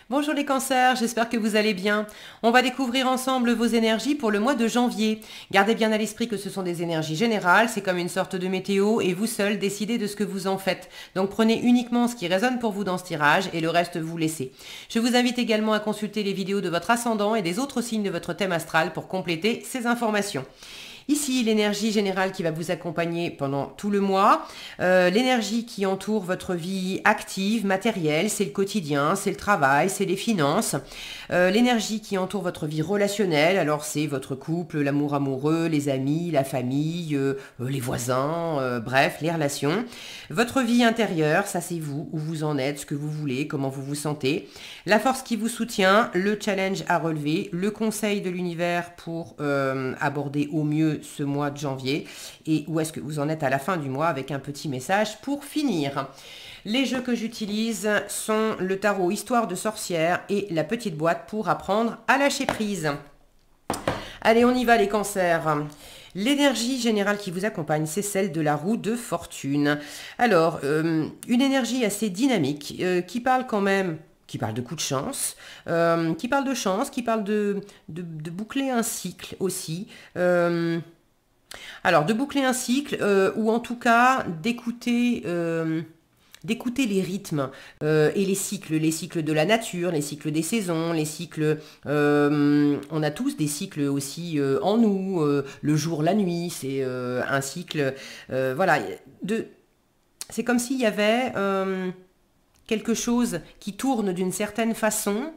Bonjour les cancers, j'espère que vous allez bien. On va découvrir ensemble vos énergies pour le mois de janvier. Gardez bien à l'esprit que ce sont des énergies générales, c'est comme une sorte de météo et vous seul décidez de ce que vous en faites. Donc prenez uniquement ce qui résonne pour vous dans ce tirage et le reste vous laissez. Je vous invite également à consulter les vidéos de votre ascendant et des autres signes de votre thème astral pour compléter ces informations. Ici, l'énergie générale qui va vous accompagner pendant tout le mois, l'énergie qui entoure votre vie active, matérielle, c'est le quotidien, c'est le travail, c'est les finances. L'énergie qui entoure votre vie relationnelle, alors c'est votre couple, l'amour amoureux, les amis, la famille, les voisins, bref, les relations. Votre vie intérieure, ça c'est vous, où vous en êtes, ce que vous voulez, comment vous vous sentez. La force qui vous soutient, le challenge à relever, le conseil de l'univers pour aborder au mieux ce mois de janvier et où est-ce que vous en êtes à la fin du mois avec un petit message pour finir. Les jeux que j'utilise sont le tarot Histoire de sorcière et la petite boîte pour apprendre à lâcher prise. Allez, on y va les cancers. L'énergie générale qui vous accompagne, c'est celle de la roue de fortune. Alors, une énergie assez dynamique qui parle quand même qui parle de coups de chance, qui parle de chance, qui parle de boucler un cycle aussi. Alors, de boucler un cycle, ou en tout cas d'écouter les rythmes et les cycles de la nature, les cycles des saisons, les cycles, on a tous des cycles aussi en nous, le jour, la nuit, c'est un cycle, voilà, c'est comme s'il y avait quelque chose qui tourne d'une certaine façon,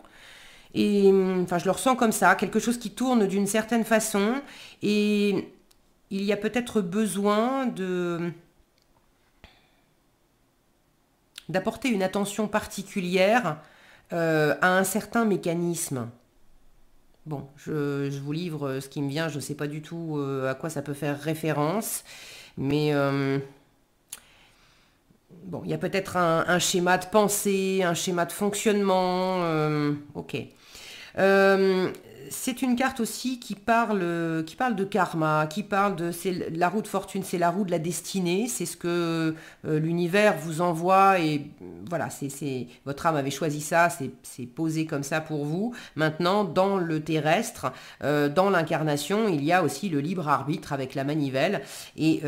et enfin je le ressens comme ça, quelque chose qui tourne d'une certaine façon, et il y a peut-être besoin d'apporter une attention particulière à un certain mécanisme. Bon, je vous livre ce qui me vient, je ne sais pas du tout à quoi ça peut faire référence, mais bon, il y a peut-être un schéma de pensée, un schéma de fonctionnement. Ok. C'est une carte aussi qui parle de karma, qui parle de la roue de fortune, c'est la roue de la destinée, c'est ce que l'univers vous envoie et voilà, votre âme avait choisi ça, c'est posé comme ça pour vous. Maintenant, dans le terrestre, dans l'incarnation, il y a aussi le libre arbitre avec la manivelle et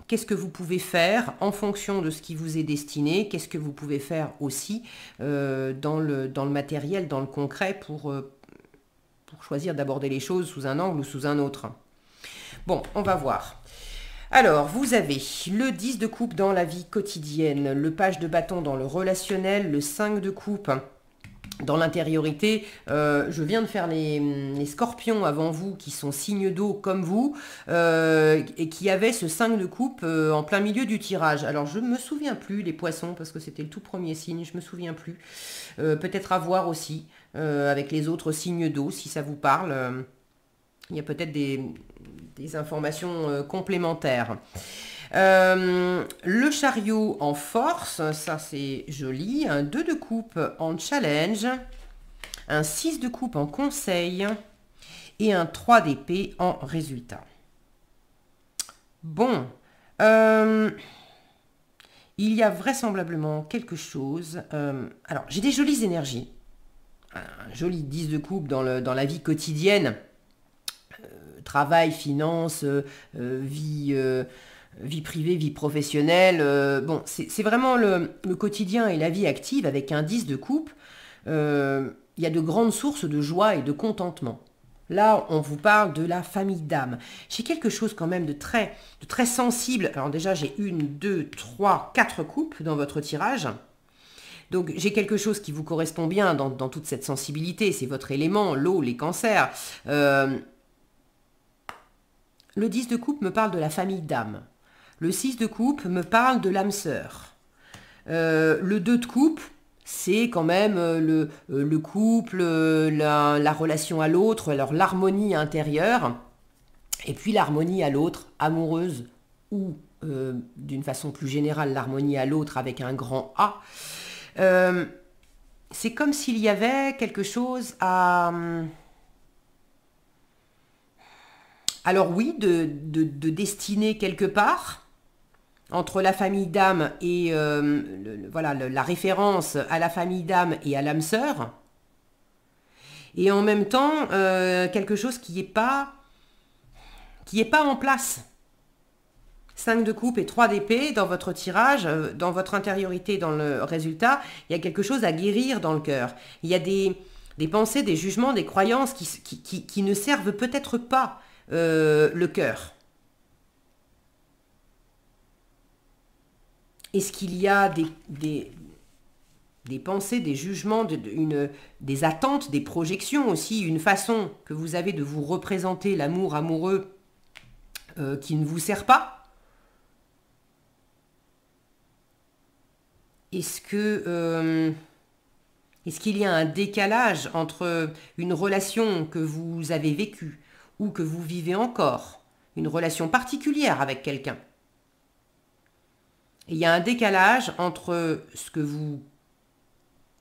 qu'est-ce que vous pouvez faire en fonction de ce qui vous est destiné? Qu'est-ce que vous pouvez faire aussi dans le matériel, dans le concret pour choisir d'aborder les choses sous un angle ou sous un autre? Bon, on va voir. Alors, vous avez le 10 de coupe dans la vie quotidienne, le page de bâton dans le relationnel, le 5 de coupe dans l'intériorité. Je viens de faire les scorpions avant vous qui sont signes d'eau comme vous et qui avaient ce 5 de coupe en plein milieu du tirage. Alors je ne me souviens plus les poissons parce que c'était le tout premier signe, je me souviens plus. Peut-être à voir aussi avec les autres signes d'eau si ça vous parle. Il y a peut-être des informations complémentaires. Le chariot en force, ça c'est joli, un 2 de coupe en challenge, un 6 de coupe en conseil et un 3 d'épée en résultat. Bon, il y a vraisemblablement quelque chose. Alors, j'ai des jolies énergies. Un joli 10 de coupe dans la vie quotidienne. Travail, finances, vie privée, vie professionnelle. Bon, c'est vraiment le quotidien et la vie active avec un 10 de coupe. Il y a de grandes sources de joie et de contentement. Là, on vous parle de la famille d'âme. J'ai quelque chose quand même de très sensible. Alors déjà, j'ai 1, 2, 3, 4 coupes dans votre tirage. Donc j'ai quelque chose qui vous correspond bien dans toute cette sensibilité. C'est votre élément, l'eau, les cancers. Le 10 de coupe me parle de la famille d'âme. Le 6 de coupe me parle de l'âme sœur. Le 2 de coupe, c'est quand même le couple, la relation à l'autre, alors l'harmonie intérieure, et puis l'harmonie à l'autre, amoureuse, ou d'une façon plus générale, l'harmonie à l'autre avec un grand A. C'est comme s'il y avait quelque chose à... Alors oui, de destiner quelque part, entre la famille d'âme et voilà, la référence à la famille d'âme et à l'âme sœur. Et en même temps, quelque chose qui n'est pas en place. 5 de coupe et 3 d'épée dans votre tirage, dans votre intériorité, dans le résultat, il y a quelque chose à guérir dans le cœur. Il y a des pensées, des jugements, des croyances qui ne servent peut-être pas le cœur. Est-ce qu'il y a des pensées, des jugements, des attentes, des projections aussi, une façon que vous avez de vous représenter l'amour amoureux qui ne vous sert pas? Est-ce qu'il y a un décalage entre une relation que vous avez vécue ou que vous vivez encore, une relation particulière avec quelqu'un? Il y a un décalage entre ce que vous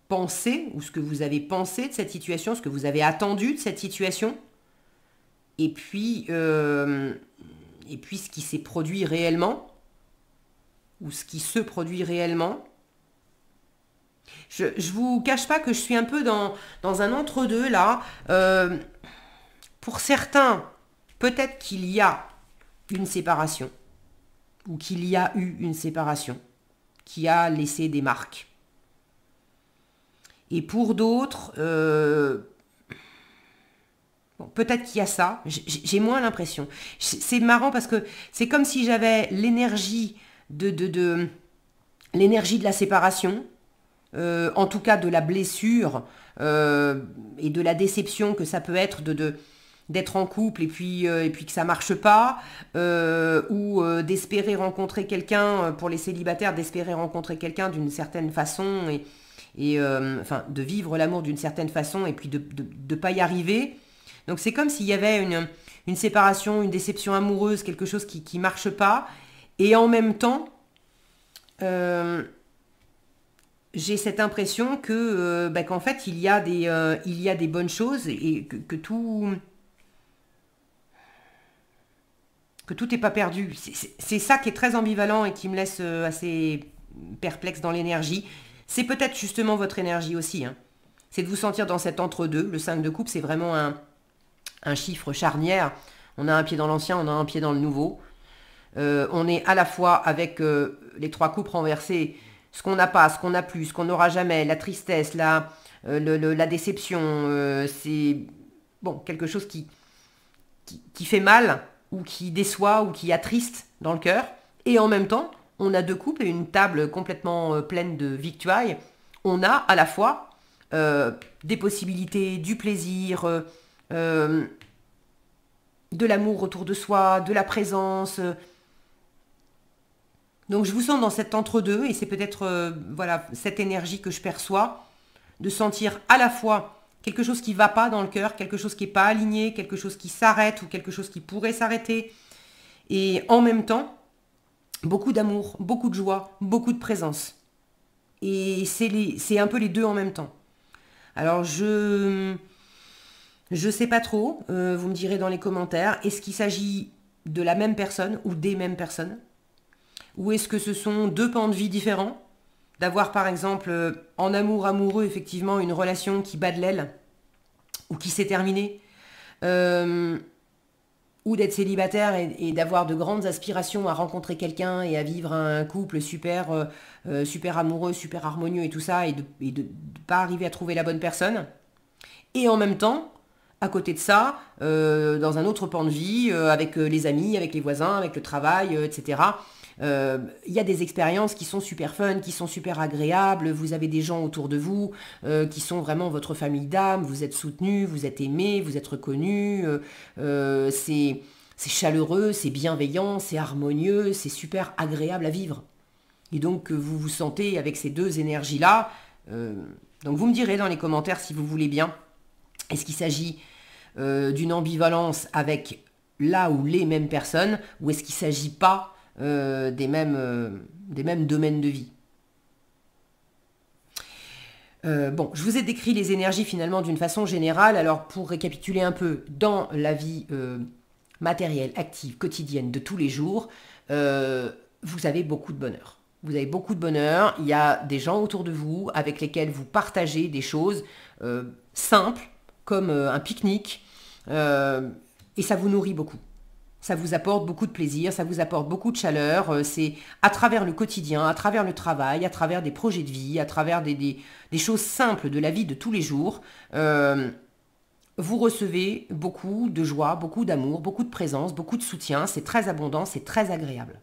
pensez ou ce que vous avez pensé de cette situation, ce que vous avez attendu de cette situation, et puis ce qui s'est produit réellement ou ce qui se produit réellement. Je vous cache pas que je suis un peu dans un entre-deux là. Pour certains, peut-être qu'il y a une séparation, ou qu'il y a eu une séparation, qui a laissé des marques. Et pour d'autres, bon, peut-être qu'il y a ça, j'ai moins l'impression. C'est marrant parce que c'est comme si j'avais l'énergie l'énergie de la séparation, en tout cas de la blessure et de la déception que ça peut être d'être en couple et puis que ça marche pas, ou d'espérer rencontrer quelqu'un, pour les célibataires, d'espérer rencontrer quelqu'un d'une certaine façon enfin de vivre l'amour d'une certaine façon et puis de pas y arriver. Donc c'est comme s'il y avait une séparation, une déception amoureuse, quelque chose qui marche pas, et en même temps j'ai cette impression que qu'en fait il y a des bonnes choses et que tout n'est pas perdu. C'est ça qui est très ambivalent et qui me laisse assez perplexe dans l'énergie. C'est peut-être justement votre énergie aussi, hein. C'est de vous sentir dans cet entre-deux. Le 5 de coupe, c'est vraiment un chiffre charnière. On a un pied dans l'ancien, on a un pied dans le nouveau. On est à la fois avec les 3 coupes renversées, ce qu'on n'a pas, ce qu'on n'a plus, ce qu'on n'aura jamais, la tristesse, la déception, c'est bon, quelque chose qui fait mal, ou qui déçoit, ou qui attriste dans le cœur. Et en même temps, on a 2 coupes et une table complètement pleine de victuailles. On a à la fois des possibilités, du plaisir, de l'amour autour de soi, de la présence. Donc je vous sens dans cet entre-deux, et c'est peut-être voilà, cette énergie que je perçois, de sentir à la fois quelque chose qui ne va pas dans le cœur, quelque chose qui n'est pas aligné, quelque chose qui s'arrête ou quelque chose qui pourrait s'arrêter, et en même temps, beaucoup d'amour, beaucoup de joie, beaucoup de présence. Et c'est un peu les deux en même temps. Alors je sais pas trop, vous me direz dans les commentaires, est-ce qu'il s'agit de la même personne ou des mêmes personnes? Ou est-ce que ce sont 2 pans de vie différents? D'avoir par exemple en amoureux effectivement une relation qui bat de l'aile ou qui s'est terminée, ou d'être célibataire et d'avoir de grandes aspirations à rencontrer quelqu'un et à vivre un couple super amoureux, super harmonieux et tout ça, et de ne pas arriver à trouver la bonne personne. Et en même temps, à côté de ça, dans un autre pan de vie, avec les amis, avec les voisins, avec le travail, etc., il y a des expériences qui sont super fun, qui sont super agréables, vous avez des gens autour de vous qui sont vraiment votre famille d'âme, vous êtes soutenus, vous êtes aimés, vous êtes reconnus, c'est chaleureux, c'est bienveillant, c'est harmonieux, c'est super agréable à vivre. Et donc vous vous sentez avec ces 2 énergies-là, donc vous me direz dans les commentaires si vous voulez bien, est-ce qu'il s'agit d'une ambivalence avec là ou les mêmes personnes, ou est-ce qu'il ne s'agit pas des mêmes domaines de vie. Bon, je vous ai décrit les énergies finalement d'une façon générale. Alors pour récapituler un peu, dans la vie matérielle, active, quotidienne de tous les jours, vous avez beaucoup de bonheur. Vous avez beaucoup de bonheur, il y a des gens autour de vous avec lesquels vous partagez des choses simples, comme un pique-nique, et ça vous nourrit beaucoup. Ça vous apporte beaucoup de plaisir, ça vous apporte beaucoup de chaleur. C'est à travers le quotidien, à travers le travail, à travers des projets de vie, à travers des choses simples de la vie de tous les jours. Vous recevez beaucoup de joie, beaucoup d'amour, beaucoup de présence, beaucoup de soutien. C'est très abondant, c'est très agréable.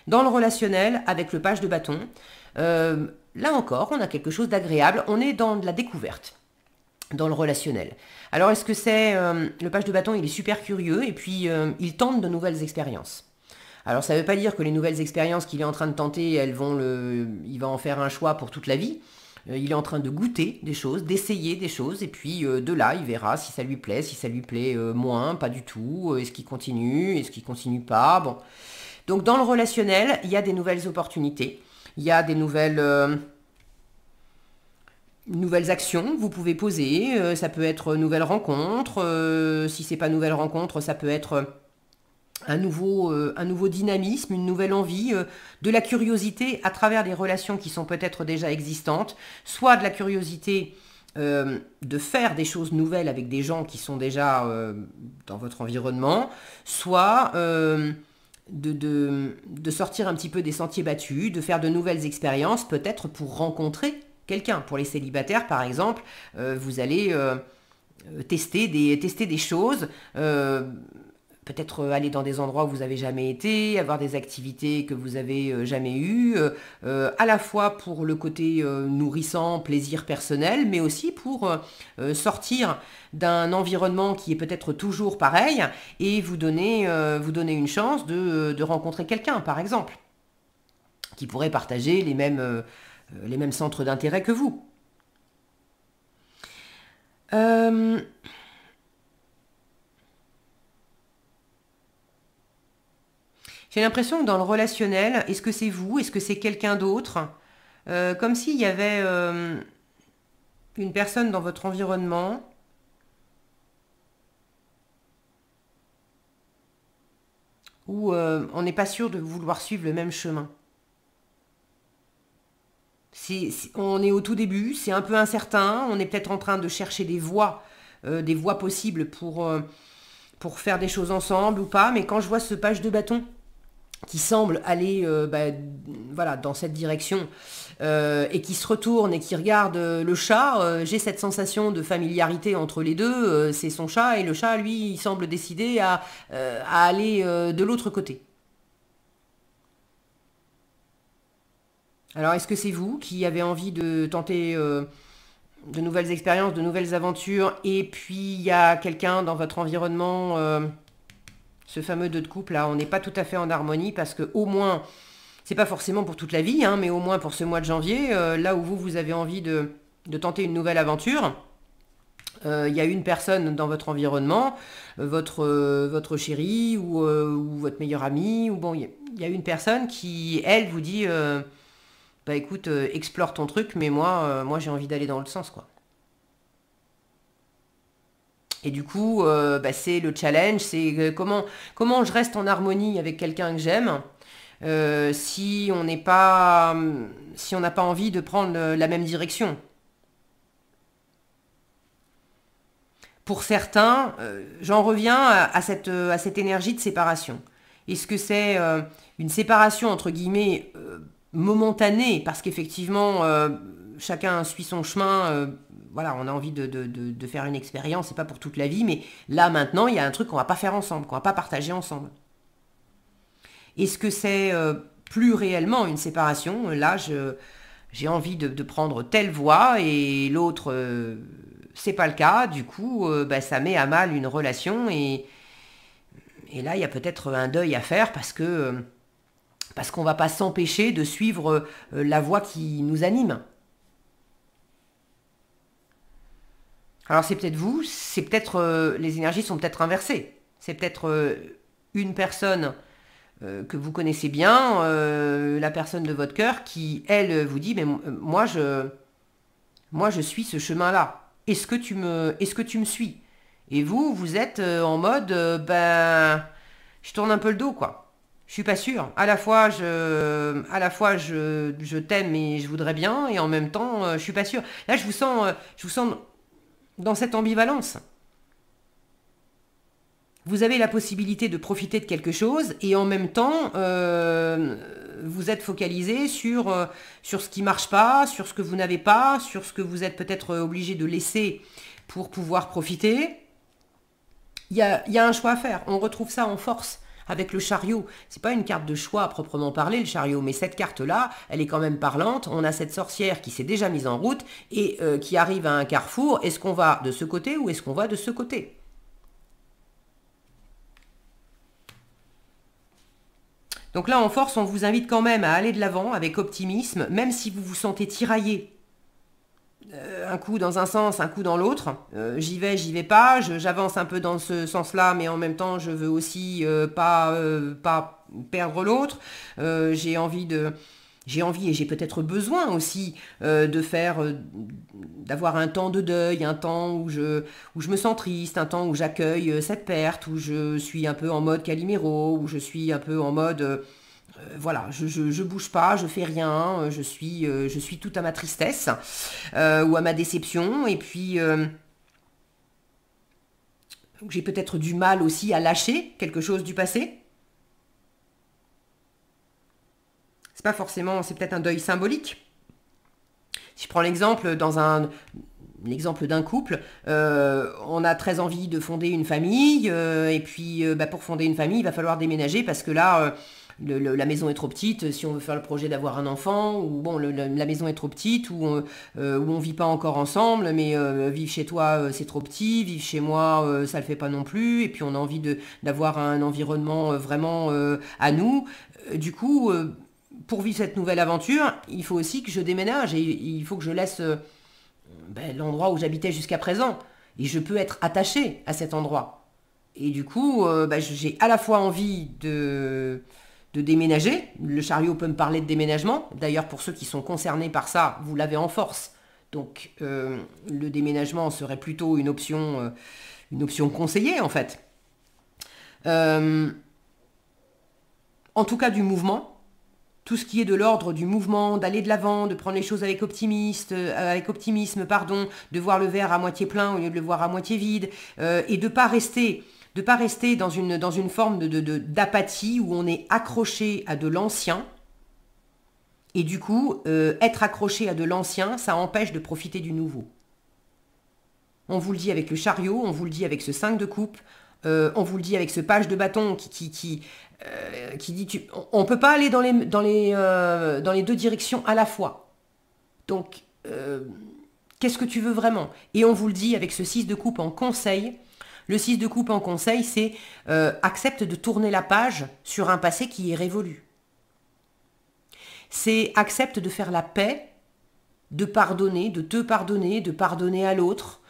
Dans le relationnel, avec le page de bâton, là encore, on a quelque chose d'agréable. On est dans de la découverte. Dans le relationnel. Alors est-ce que c'est le page de bâton, il est super curieux et puis il tente de nouvelles expériences. Alors ça ne veut pas dire que les nouvelles expériences qu'il est en train de tenter, il va en faire un choix pour toute la vie. Il est en train de goûter des choses, d'essayer des choses et puis de là il verra si ça lui plaît, si ça lui plaît moins, pas du tout, est-ce qu'il continue, est-ce qu'il continue pas. Bon. Donc dans le relationnel, il y a des nouvelles opportunités, il y a des nouvelles actions que vous pouvez poser, ça peut être nouvelle rencontre, si c'est pas nouvelle rencontre, ça peut être un nouveau dynamisme, une nouvelle envie, de la curiosité à travers des relations qui sont peut-être déjà existantes, soit de la curiosité de faire des choses nouvelles avec des gens qui sont déjà dans votre environnement, soit de sortir un petit peu des sentiers battus, de faire de nouvelles expériences, peut-être pour rencontrer quelqu'un. Pour les célibataires, par exemple, vous allez tester des choses, peut-être aller dans des endroits où vous n'avez jamais été, avoir des activités que vous n'avez jamais eues, à la fois pour le côté nourrissant, plaisir personnel, mais aussi pour sortir d'un environnement qui est peut-être toujours pareil et vous donner une chance de rencontrer quelqu'un, par exemple, qui pourrait partager les mêmes centres d'intérêt que vous. J'ai l'impression que dans le relationnel, est-ce que c'est vous, est-ce que c'est quelqu'un d'autre, comme s'il y avait une personne dans votre environnement où on n'est pas sûr de vouloir suivre le même chemin. On est au tout début, c'est un peu incertain, on est peut-être en train de chercher des voies possibles pour faire des choses ensemble ou pas, mais quand je vois ce page de bâton qui semble aller voilà, dans cette direction et qui se retourne et qui regarde le chat, j'ai cette sensation de familiarité entre les deux, c'est son chat et le chat, lui, il semble décidé à aller de l'autre côté. Alors, est-ce que c'est vous qui avez envie de tenter de nouvelles expériences, de nouvelles aventures, et puis il y a quelqu'un dans votre environnement, ce fameux 2 de couple, là, on n'est pas tout à fait en harmonie, parce que au moins, c'est pas forcément pour toute la vie, hein, mais au moins pour ce mois de janvier, là où vous avez envie de tenter une nouvelle aventure, il y a une personne dans votre environnement, votre chérie ou votre meilleur ami, ou bon, il y a une personne qui, elle, vous dit... bah écoute, explore ton truc, mais moi j'ai envie d'aller dans l'autre sens, quoi. Et du coup, c'est le challenge, c'est comment je reste en harmonie avec quelqu'un que j'aime, si on n'a pas envie de prendre la même direction. Pour certains, j'en reviens à cette énergie de séparation. Est-ce que c'est une séparation, entre guillemets, momentanée, parce qu'effectivement, chacun suit son chemin, voilà, on a envie de faire une expérience, c'est pas pour toute la vie, mais là, maintenant, il y a un truc qu'on va pas faire ensemble, qu'on va pas partager ensemble. Est-ce que c'est plus réellement une séparation? Là, j'ai envie de prendre telle voie, et l'autre, c'est pas le cas, du coup, ça met à mal une relation, et là, il y a peut-être un deuil à faire, parce qu'on va pas s'empêcher de suivre la voie qui nous anime. Alors c'est peut-être vous, c'est peut-être les énergies sont peut-être inversées. C'est peut-être une personne que vous connaissez bien, la personne de votre cœur, qui elle vous dit, mais moi je suis ce chemin-là. Est-ce que tu me suis? Et vous êtes en mode, je tourne un peu le dos, quoi. Je suis pas sûre. À la fois je t'aime et je voudrais bien, et en même temps, je suis pas sûre. Là, je vous sens dans cette ambivalence. Vous avez la possibilité de profiter de quelque chose et en même temps, vous êtes focalisé sur ce qui marche pas, sur ce que vous n'avez pas, sur ce que vous êtes peut-être obligé de laisser pour pouvoir profiter. Il y a un choix à faire. On retrouve ça en force avec le chariot. C'est pas une carte de choix à proprement parler, le chariot, mais cette carte-là, elle est quand même parlante. On a cette sorcière qui s'est déjà mise en route et qui arrive à un carrefour. Est-ce qu'on va de ce côté ou est-ce qu'on va de ce côté? Donc là, en force, on vous invite quand même à aller de l'avant avec optimisme, même si vous vous sentez tiraillé. Un coup dans un sens, un coup dans l'autre. J'y vais pas, j'avance un peu dans ce sens-là, mais en même temps, je veux aussi pas perdre l'autre. J'ai envie et j'ai peut-être besoin aussi d'avoir un temps de deuil, un temps où je me sens triste, un temps où j'accueille cette perte, où je suis un peu en mode Calimero, où je suis un peu en mode voilà, je bouge pas, je fais rien, je suis tout à ma tristesse ou à ma déception, et puis j'ai peut-être du mal aussi à lâcher quelque chose du passé. C'est pas forcément, c'est peut-être un deuil symbolique. Si je prends l'exemple d'un couple, on a très envie de fonder une famille, et puis pour fonder une famille, il va falloir déménager parce que là, la maison est trop petite, si on veut faire le projet d'avoir un enfant, ou bon, la maison est trop petite, ou on vit pas encore ensemble, mais vivre chez toi, c'est trop petit, vivre chez moi, ça le fait pas non plus, et puis on a envie d'avoir un environnement vraiment à nous. Du coup, pour vivre cette nouvelle aventure, il faut aussi que je déménage, et il faut que je laisse l'endroit où j'habitais jusqu'à présent. Et je peux être attaché à cet endroit. Et du coup, j'ai à la fois envie de déménager. Le chariot peut me parler de déménagement. D'ailleurs, pour ceux qui sont concernés par ça, vous l'avez en force. Donc, le déménagement serait plutôt une option conseillée, en fait. En tout cas, du mouvement. Tout ce qui est de l'ordre du mouvement, d'aller de l'avant, de prendre les choses avec optimisme, pardon, de voir le verre à moitié plein au lieu de le voir à moitié vide, et de pas rester dans une forme d'apathie où on est accroché à de l'ancien. Et du coup, être accroché à de l'ancien, ça empêche de profiter du nouveau. On vous le dit avec le chariot, on vous le dit avec ce 5 de coupe, on vous le dit avec ce page de bâton qui dit on peut pas aller dans les deux directions à la fois. Donc, qu'est-ce que tu veux vraiment? Et on vous le dit avec ce 6 de coupe en conseil. Le 6 de coupe en conseil, c'est accepte de tourner la page sur un passé qui est révolu. C'est accepte de faire la paix, de pardonner, de te pardonner, de pardonner à l'autre,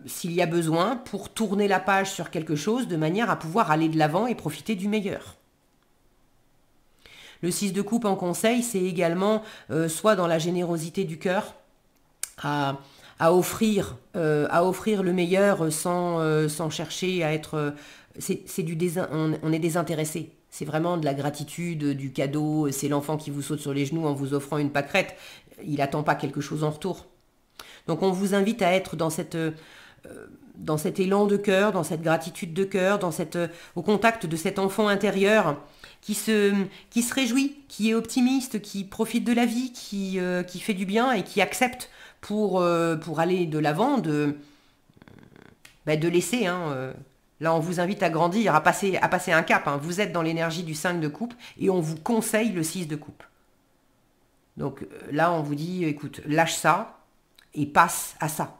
s'il y a besoin, pour tourner la page sur quelque chose de manière à pouvoir aller de l'avant et profiter du meilleur. Le 6 de coupe en conseil, c'est également soit dans la générosité du cœur, à offrir le meilleur sans chercher à être... on est désintéressé. C'est vraiment de la gratitude, du cadeau. C'est l'enfant qui vous saute sur les genoux en vous offrant une pâquerette. Il n'attend pas quelque chose en retour. Donc on vous invite à être dans cet élan de cœur, dans cette gratitude de cœur, au contact de cet enfant intérieur qui se réjouit, qui est optimiste, qui profite de la vie, qui fait du bien et qui accepte pour aller de l'avant, de laisser. Là, on vous invite à grandir, à passer un cap. Vous êtes dans l'énergie du 5 de coupe et on vous conseille le 6 de coupe. Donc là, on vous dit, écoute, lâche ça et passe à ça.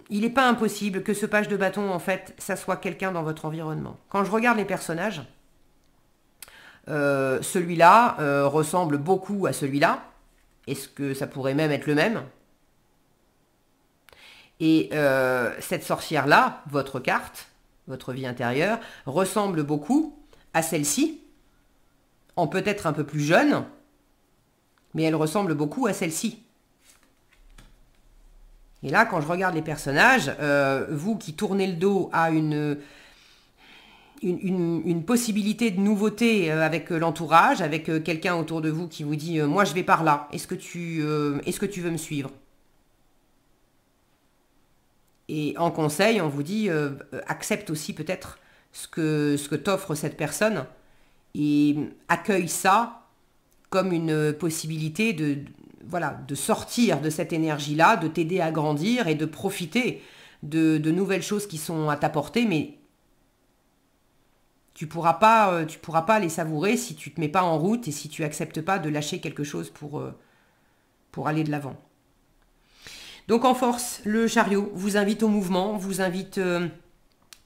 Il n'est pas impossible que ce page de bâton, en fait, ça soit quelqu'un dans votre environnement. Quand je regarde les personnages, celui-là ressemble beaucoup à celui-là. Est-ce que ça pourrait même être le même? Et cette sorcière-là, votre carte, votre vie intérieure, ressemble beaucoup à celle-ci, en peut-être un peu plus jeune, mais elle ressemble beaucoup à celle-ci. Et là, quand je regarde les personnages, vous qui tournez le dos à une possibilité de nouveauté avec l'entourage, avec quelqu'un autour de vous qui vous dit moi je vais par là, est-ce que tu veux me suivre? Et en conseil, on vous dit accepte aussi peut-être ce que t'offre cette personne et accueille ça comme une possibilité voilà, de sortir de cette énergie-là, de t'aider à grandir et de profiter de nouvelles choses qui sont à ta portée, mais tu pourras pas les savourer si tu te mets pas en route et si tu acceptes pas de lâcher quelque chose pour aller de l'avant. Donc en force, le chariot vous invite au mouvement, vous invite,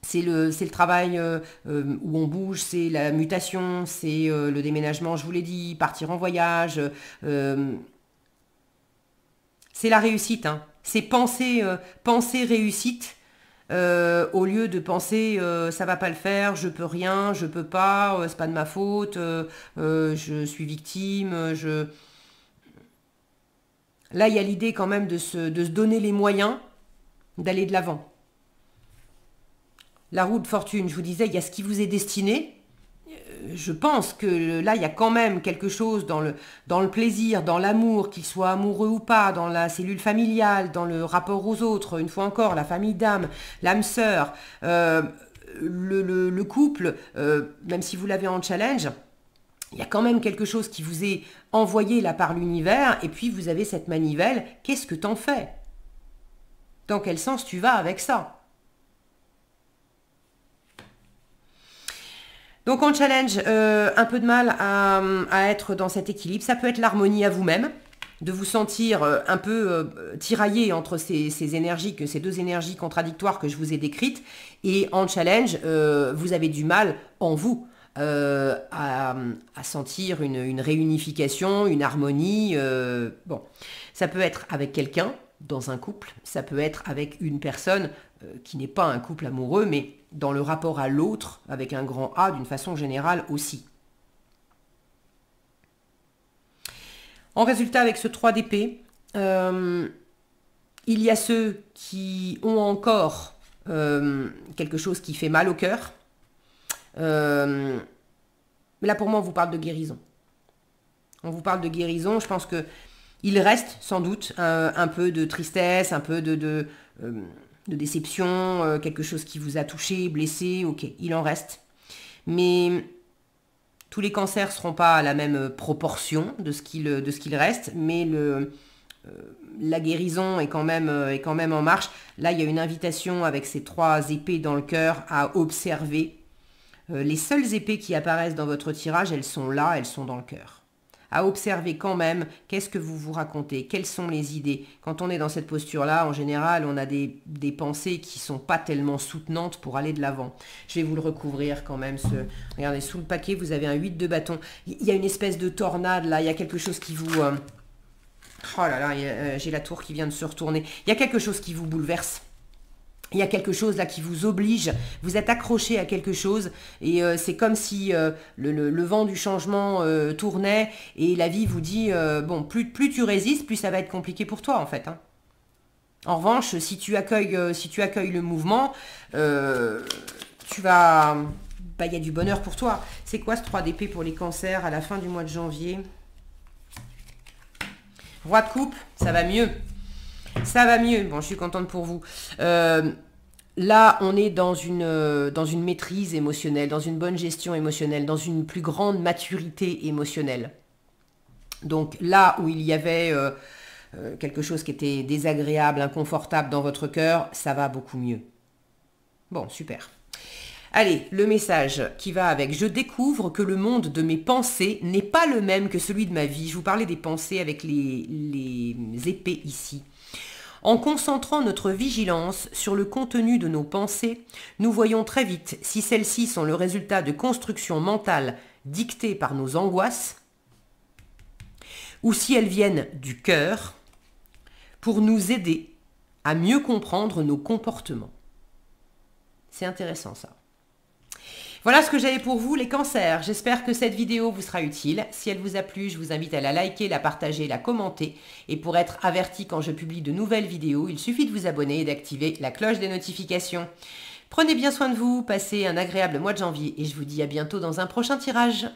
c'est le travail où on bouge, c'est la mutation, c'est le déménagement, je vous l'ai dit, partir en voyage, c'est la réussite, hein. C'est penser réussite au lieu de penser ça va pas le faire, je peux rien, je peux pas, c'est pas de ma faute, je suis victime, Là, il y a l'idée quand même de se donner les moyens d'aller de l'avant. La roue de fortune, je vous disais, il y a ce qui vous est destiné. Je pense que là, il y a quand même quelque chose dans le plaisir, dans l'amour, qu'il soit amoureux ou pas, dans la cellule familiale, dans le rapport aux autres, une fois encore, la famille d'âme, l'âme sœur, le couple, même si vous l'avez en challenge, il y a quand même quelque chose qui vous est envoyé là par l'univers, et puis vous avez cette manivelle, qu'est-ce que t'en fais? Dans quel sens tu vas avec ça? Donc en challenge, un peu de mal à être dans cet équilibre. Ça peut être l'harmonie à vous-même, de vous sentir un peu tiraillé entre ces énergies, ces deux énergies contradictoires que je vous ai décrites. Et en challenge, vous avez du mal en vous à sentir une réunification, une harmonie. Bon, ça peut être avec quelqu'un, dans un couple, ça peut être avec une personne qui n'est pas un couple amoureux, mais dans le rapport à l'autre, avec un grand A, d'une façon générale aussi. En résultat, avec ce 3 d'épée, il y a ceux qui ont encore quelque chose qui fait mal au cœur. Mais là, pour moi, on vous parle de guérison. On vous parle de guérison. Je pense que il reste sans doute un peu de tristesse, un peu de déception, quelque chose qui vous a touché, blessé. Ok, il en reste. Mais tous les cancers ne seront pas à la même proportion de ce qu'il reste. Mais la guérison est quand même en marche. Là, il y a une invitation avec ces 3 épées dans le cœur à observer. Les seules épées qui apparaissent dans votre tirage, elles sont là, elles sont dans le cœur. À observer quand même, qu'est-ce que vous vous racontez, quelles sont les idées. Quand on est dans cette posture-là, en général, on a des pensées qui sont pas tellement soutenantes pour aller de l'avant. Je vais vous le recouvrir quand même. Regardez, sous le paquet, vous avez un 8 de bâton. Il y a une espèce de tornade, là, il y a quelque chose qui vous... Oh là là, j'ai la tour qui vient de se retourner. Il y a quelque chose qui vous bouleverse. Il y a quelque chose là qui vous oblige, vous êtes accroché à quelque chose et c'est comme si le vent du changement tournait et la vie vous dit, bon, plus tu résistes, plus ça va être compliqué pour toi en fait. Hein. En revanche, si tu accueilles le mouvement, tu vas... Bah, y a du bonheur pour toi. C'est quoi ce 3 d'épée pour les cancers à la fin du mois de janvier? Roi de coupe, ça va mieux. Ça va mieux. Bon, je suis contente pour vous. Là, on est dans une maîtrise émotionnelle, dans une bonne gestion émotionnelle, dans une plus grande maturité émotionnelle. Donc là où il y avait quelque chose qui était désagréable, inconfortable dans votre cœur, ça va beaucoup mieux. Bon, super. Allez, le message qui va avec. Je découvre que le monde de mes pensées n'est pas le même que celui de ma vie. Je vous parlais des pensées avec les épées ici. En concentrant notre vigilance sur le contenu de nos pensées, nous voyons très vite si celles-ci sont le résultat de constructions mentales dictées par nos angoisses ou si elles viennent du cœur pour nous aider à mieux comprendre nos comportements. C'est intéressant ça. Voilà ce que j'avais pour vous, les cancers. J'espère que cette vidéo vous sera utile. Si elle vous a plu, je vous invite à la liker, la partager, la commenter. Et pour être averti quand je publie de nouvelles vidéos, il suffit de vous abonner et d'activer la cloche des notifications. Prenez bien soin de vous, passez un agréable mois de janvier et je vous dis à bientôt dans un prochain tirage.